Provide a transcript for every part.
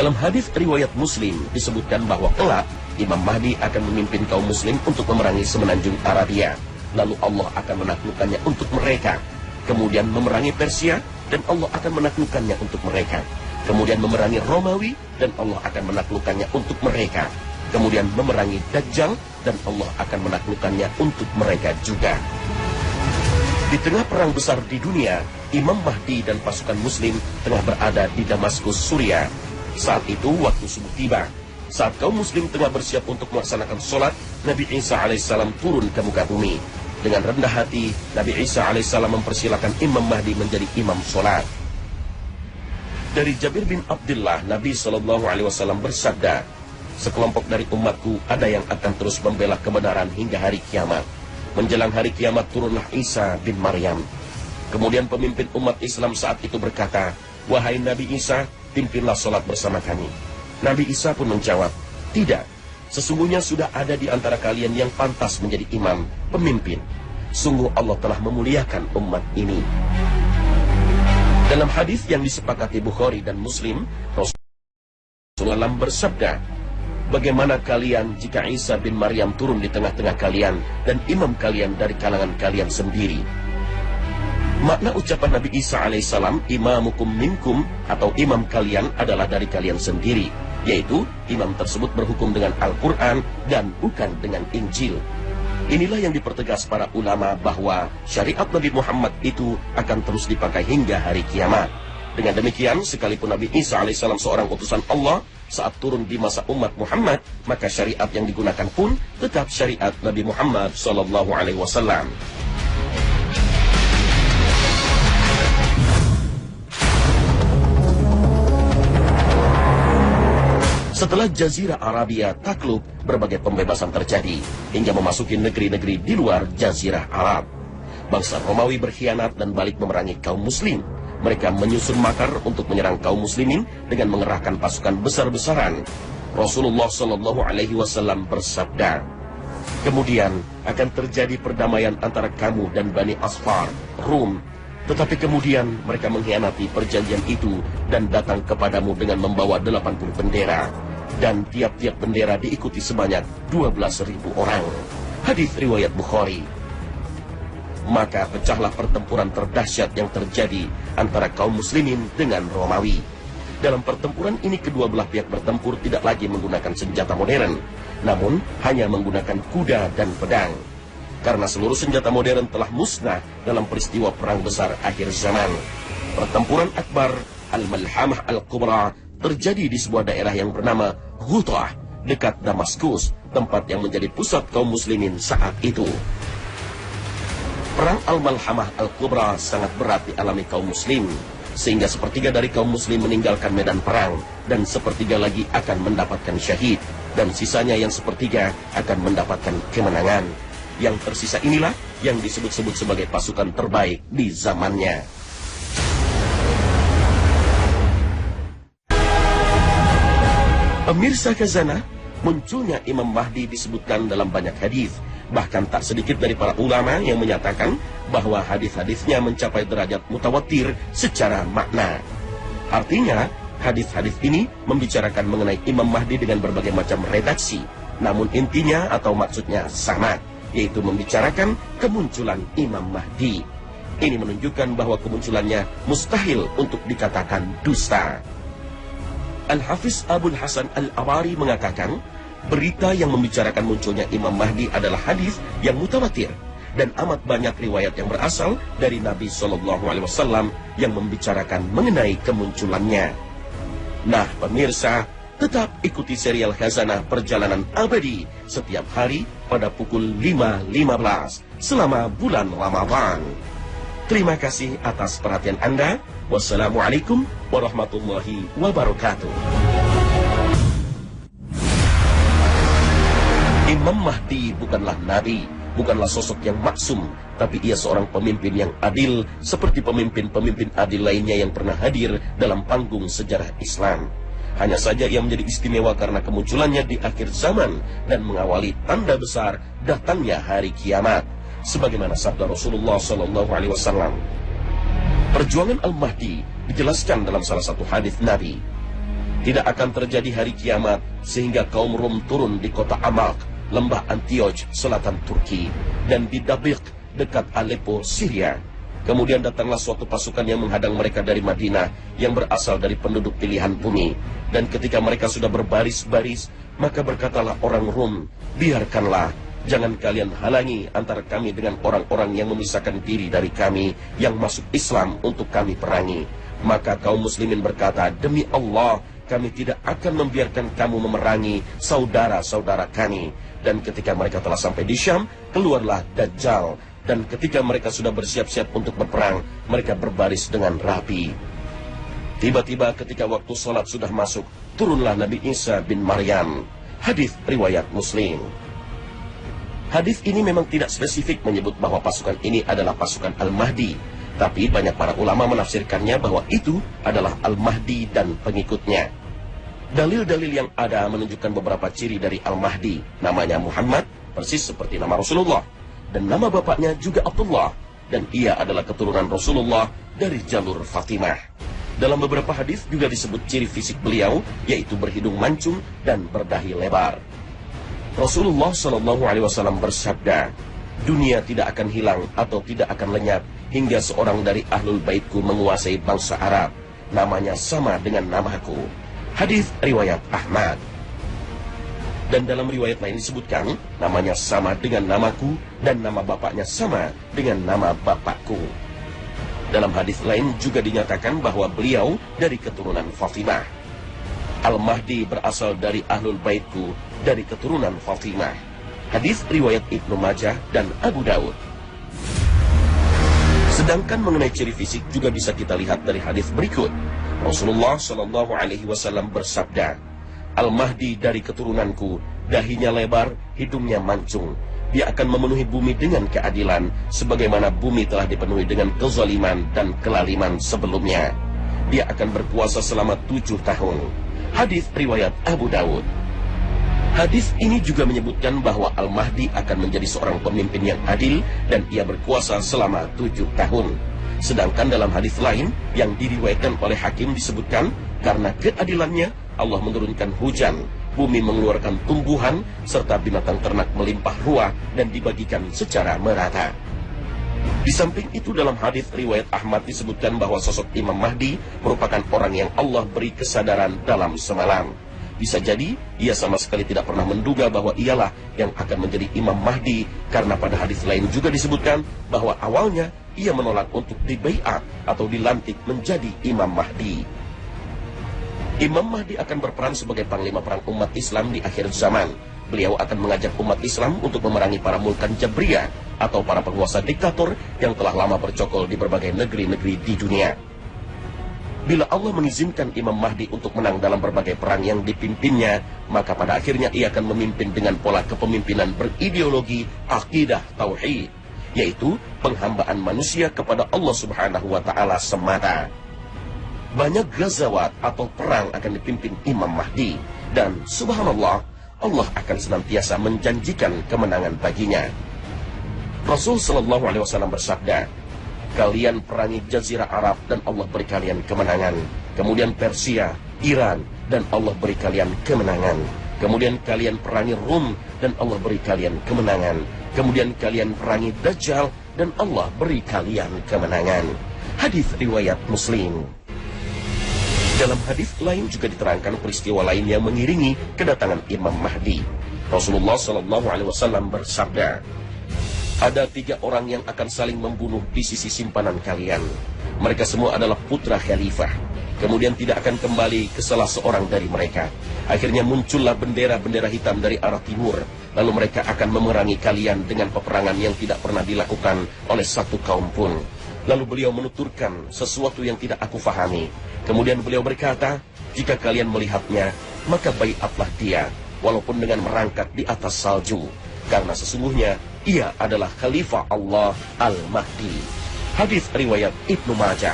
Dalam hadis riwayat Muslim disebutkan bahwa kelak Imam Mahdi akan memimpin kaum muslim untuk memerangi semenanjung Arabia. Lalu Allah akan menaklukkannya untuk mereka. Kemudian memerangi Persia dan Allah akan menaklukkannya untuk mereka. Kemudian memerangi Romawi dan Allah akan menaklukkannya untuk mereka. Kemudian memerangi Dajjal dan Allah akan menaklukkannya untuk mereka juga. Di tengah perang besar di dunia, Imam Mahdi dan pasukan muslim tengah berada di Damaskus, Suriah. Saat itu waktu subuh tiba. Saat kaum muslim tengah bersiap untuk melaksanakan sholat, Nabi Isa alaihissalam turun ke muka bumi. Dengan rendah hati, Nabi Isa alaihissalam mempersilakan Imam Mahdi menjadi imam sholat. Dari Jabir bin Abdullah, Nabi SAW bersabda, sekelompok dari umatku ada yang akan terus membela kebenaran hingga hari kiamat. Menjelang hari kiamat turunlah Isa bin Maryam. Kemudian pemimpin umat Islam saat itu berkata, wahai Nabi Isa, pimpinlah sholat bersama kami. Nabi Isa pun menjawab, tidak, sesungguhnya sudah ada di antara kalian yang pantas menjadi imam, pemimpin. Sungguh Allah telah memuliakan umat ini. Dalam hadis yang disepakati Bukhari dan Muslim, Rasulullah bersabda, bagaimana kalian jika Isa bin Maryam turun di tengah-tengah kalian dan imam kalian dari kalangan kalian sendiri? Makna ucapan Nabi Isa alaihissalam, imamukum minkum, atau imam kalian adalah dari kalian sendiri, yaitu imam tersebut berhukum dengan Al-Quran dan bukan dengan Injil. Inilah yang dipertegas para ulama bahwa syariat Nabi Muhammad itu akan terus dipakai hingga hari kiamat. Dengan demikian, sekalipun Nabi Isa alaihissalam seorang utusan Allah, saat turun di masa umat Muhammad, maka syariat yang digunakan pun tetap syariat Nabi Muhammad SAW. Setelah Jazirah Arabia takluk, berbagai pembebasan terjadi, hingga memasuki negeri-negeri di luar Jazirah Arab. Bangsa Romawi berkhianat dan balik memerangi kaum muslim. Mereka menyusun makar untuk menyerang kaum muslimin dengan mengerahkan pasukan besar-besaran. Rasulullah SAW bersabda, kemudian akan terjadi perdamaian antara kamu dan Bani Asfar, Rum. Tetapi kemudian mereka mengkhianati perjanjian itu dan datang kepadamu dengan membawa 80 bendera. Dan tiap-tiap bendera diikuti sebanyak 12.000 orang. Hadis riwayat Bukhari. Maka pecahlah pertempuran terdahsyat yang terjadi antara kaum muslimin dengan Romawi. Dalam pertempuran ini kedua belah pihak bertempur tidak lagi menggunakan senjata modern, namun hanya menggunakan kuda dan pedang. Karena seluruh senjata modern telah musnah dalam peristiwa perang besar akhir zaman. Pertempuran Akbar Al-Malhamah Al-Kubra terjadi di sebuah daerah yang bernama Ghutah, dekat Damaskus, tempat yang menjadi pusat kaum muslimin saat itu. Perang Al-Malhamah Al-Kubra sangat berat dialami kaum muslim, sehingga sepertiga dari kaum muslim meninggalkan medan perang, dan sepertiga lagi akan mendapatkan syahid, dan sisanya yang sepertiga akan mendapatkan kemenangan. Yang tersisa inilah yang disebut-sebut sebagai pasukan terbaik di zamannya. Pemirsa Khazanah, munculnya Imam Mahdi disebutkan dalam banyak hadis. Bahkan tak sedikit dari para ulama yang menyatakan bahwa hadis-hadisnya mencapai derajat mutawatir secara makna. Artinya, hadis-hadis ini membicarakan mengenai Imam Mahdi dengan berbagai macam redaksi. Namun intinya atau maksudnya sama, yaitu membicarakan kemunculan Imam Mahdi. Ini menunjukkan bahwa kemunculannya mustahil untuk dikatakan dusta. Al-Hafiz Abul Hasan Al-Awari mengatakan, berita yang membicarakan munculnya Imam Mahdi adalah hadis yang mutawatir, dan amat banyak riwayat yang berasal dari Nabi SAW yang membicarakan mengenai kemunculannya. Nah, pemirsa, tetap ikuti serial Khazanah Perjalanan Abadi setiap hari pada pukul 5.15 selama bulan Ramadan. Terima kasih atas perhatian Anda. Wassalamualaikum warahmatullahi wabarakatuh. Imam Mahdi bukanlah nabi, bukanlah sosok yang maksum, tapi ia seorang pemimpin yang adil seperti pemimpin-pemimpin adil lainnya yang pernah hadir dalam panggung sejarah Islam. Hanya saja ia menjadi istimewa karena kemunculannya di akhir zaman dan mengawali tanda besar datangnya hari kiamat. Sebagaimana sabda Rasulullah SAW. Perjuangan Al-Mahdi dijelaskan dalam salah satu hadis Nabi. Tidak akan terjadi hari kiamat sehingga kaum Rum turun di kota Amalq, lembah Antioch, selatan Turki, dan di Dabiq, dekat Aleppo, Syria. Kemudian datanglah suatu pasukan yang menghadang mereka dari Madinah, yang berasal dari penduduk pilihan bumi. Dan ketika mereka sudah berbaris-baris, maka berkatalah orang Rum, biarkanlah, jangan kalian halangi antara kami dengan orang-orang yang memisahkan diri dari kami, yang masuk Islam untuk kami perangi. Maka kaum muslimin berkata, demi Allah, kami tidak akan membiarkan kamu memerangi saudara-saudara kami. Dan ketika mereka telah sampai di Syam, keluarlah Dajjal. Dan ketika mereka sudah bersiap-siap untuk berperang, mereka berbaris dengan rapi. Tiba-tiba ketika waktu sholat sudah masuk, turunlah Nabi Isa bin Maryam. Hadis riwayat Muslim. Hadis ini memang tidak spesifik menyebut bahwa pasukan ini adalah pasukan Al-Mahdi. Tapi banyak para ulama menafsirkannya bahwa itu adalah Al-Mahdi dan pengikutnya. Dalil-dalil yang ada menunjukkan beberapa ciri dari Al-Mahdi. Namanya Muhammad, persis seperti nama Rasulullah. Dan nama bapaknya juga Abdullah. Dan ia adalah keturunan Rasulullah dari jalur Fatimah. Dalam beberapa hadis juga disebut ciri fisik beliau, yaitu berhidung mancung dan berdahi lebar. Rasulullah SAW bersabda, dunia tidak akan hilang atau tidak akan lenyap hingga seorang dari ahlul baitku menguasai bangsa Arab. Namanya sama dengan namaku. Hadis riwayat Ahmad. Dan dalam riwayat lain disebutkan, namanya sama dengan namaku dan nama bapaknya sama dengan nama bapakku. Dalam hadis lain juga dinyatakan bahwa beliau dari keturunan Fatimah. Al-Mahdi berasal dari ahlul baitku dari keturunan Fatimah. Hadis riwayat Ibnu Majah dan Abu Daud. Sedangkan mengenai ciri fisik juga bisa kita lihat dari hadis berikut. Rasulullah SAW bersabda, Al-Mahdi dari keturunanku, dahinya lebar, hidungnya mancung. Dia akan memenuhi bumi dengan keadilan, sebagaimana bumi telah dipenuhi dengan kezaliman dan kelaliman sebelumnya. Dia akan berkuasa selama 7 tahun. Hadis riwayat Abu Daud. Hadis ini juga menyebutkan bahwa Al-Mahdi akan menjadi seorang pemimpin yang adil dan ia berkuasa selama 7 tahun. Sedangkan dalam hadis lain yang diriwayatkan oleh Hakim disebutkan, karena keadilannya Allah menurunkan hujan, bumi mengeluarkan tumbuhan, serta binatang ternak melimpah ruah dan dibagikan secara merata. Di samping itu dalam hadis riwayat Ahmad disebutkan bahwa sosok Imam Mahdi merupakan orang yang Allah beri kesadaran dalam semalam. Bisa jadi ia sama sekali tidak pernah menduga bahwa ialah yang akan menjadi Imam Mahdi, karena pada hadis lain juga disebutkan bahwa awalnya ia menolak untuk dibaiat atau dilantik menjadi Imam Mahdi. Imam Mahdi akan berperan sebagai panglima perang umat Islam di akhir zaman. Beliau akan mengajak umat Islam untuk memerangi para mulkan Jabriyah atau para penguasa diktator yang telah lama bercokol di berbagai negeri-negeri di dunia. Bila Allah mengizinkan Imam Mahdi untuk menang dalam berbagai perang yang dipimpinnya, maka pada akhirnya ia akan memimpin dengan pola kepemimpinan berideologi akidah tauhid, yaitu penghambaan manusia kepada Allah Subhanahu wa Ta'ala semata. Banyak ghazawat atau perang akan dipimpin Imam Mahdi, dan subhanallah, Allah akan senantiasa menjanjikan kemenangan baginya. Rasul Shallallahu Alaihi Wasallam bersabda, kalian perangi Jazirah Arab dan Allah beri kalian kemenangan. Kemudian Persia, Iran, dan Allah beri kalian kemenangan. Kemudian kalian perangi Rum dan Allah beri kalian kemenangan. Kemudian kalian perangi Dajjal dan Allah beri kalian kemenangan. Hadis riwayat Muslim. Dalam hadis lain juga diterangkan peristiwa lain yang mengiringi kedatangan Imam Mahdi. Rasulullah SAW bersabda, ada 3 orang yang akan saling membunuh di sisi simpanan kalian. Mereka semua adalah putra khalifah. Kemudian tidak akan kembali ke salah seorang dari mereka. Akhirnya muncullah bendera-bendera hitam dari arah timur. Lalu mereka akan memerangi kalian dengan peperangan yang tidak pernah dilakukan oleh satu kaum pun. Lalu beliau menuturkan sesuatu yang tidak aku fahami. Kemudian beliau berkata, jika kalian melihatnya, maka baiatlah dia, walaupun dengan merangkak di atas salju. Karena sesungguhnya ia adalah Khalifah Allah Al-Mahdi. Hadis riwayat Ibnu Majah.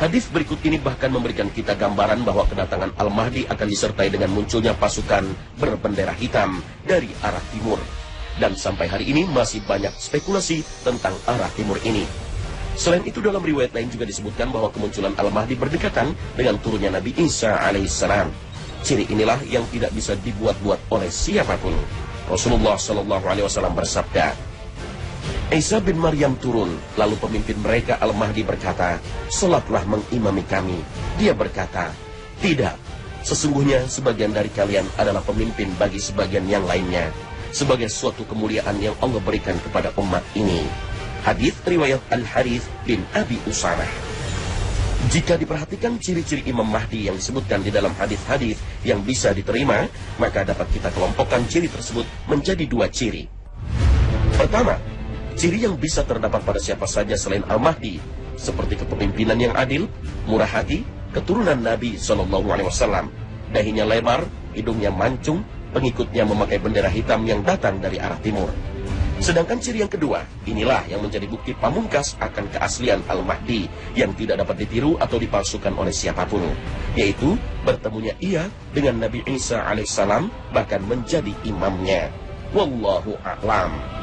Hadis berikut ini bahkan memberikan kita gambaran bahwa kedatangan Al-Mahdi akan disertai dengan munculnya pasukan berbendera hitam dari arah timur. Dan sampai hari ini masih banyak spekulasi tentang arah timur ini. Selain itu dalam riwayat lain juga disebutkan bahwa kemunculan Al-Mahdi berdekatan dengan turunnya Nabi Isa alaihissalam. Ciri inilah yang tidak bisa dibuat-buat oleh siapapun. Rasulullah SAW bersabda, Isa bin Maryam turun, lalu pemimpin mereka Al-Mahdi berkata, "Salatlah mengimami kami." Dia berkata, "Tidak, sesungguhnya sebagian dari kalian adalah pemimpin bagi sebagian yang lainnya, sebagai suatu kemuliaan yang Allah berikan kepada umat ini." Hadits riwayat Al-Harith bin Abi Usamah. Jika diperhatikan ciri-ciri Imam Mahdi yang disebutkan di dalam hadis-hadis yang bisa diterima, maka dapat kita kelompokkan ciri tersebut menjadi dua ciri. Pertama, ciri yang bisa terdapat pada siapa saja selain Al-Mahdi, seperti kepemimpinan yang adil, murah hati, keturunan Nabi SAW, dahinya lebar, hidungnya mancung, pengikutnya memakai bendera hitam yang datang dari arah timur. Sedangkan ciri yang kedua, inilah yang menjadi bukti pamungkas akan keaslian Al-Mahdi yang tidak dapat ditiru atau dipalsukan oleh siapapun, yaitu bertemunya ia dengan Nabi Isa alaihissalam, bahkan menjadi imamnya. Wallahu a'lam.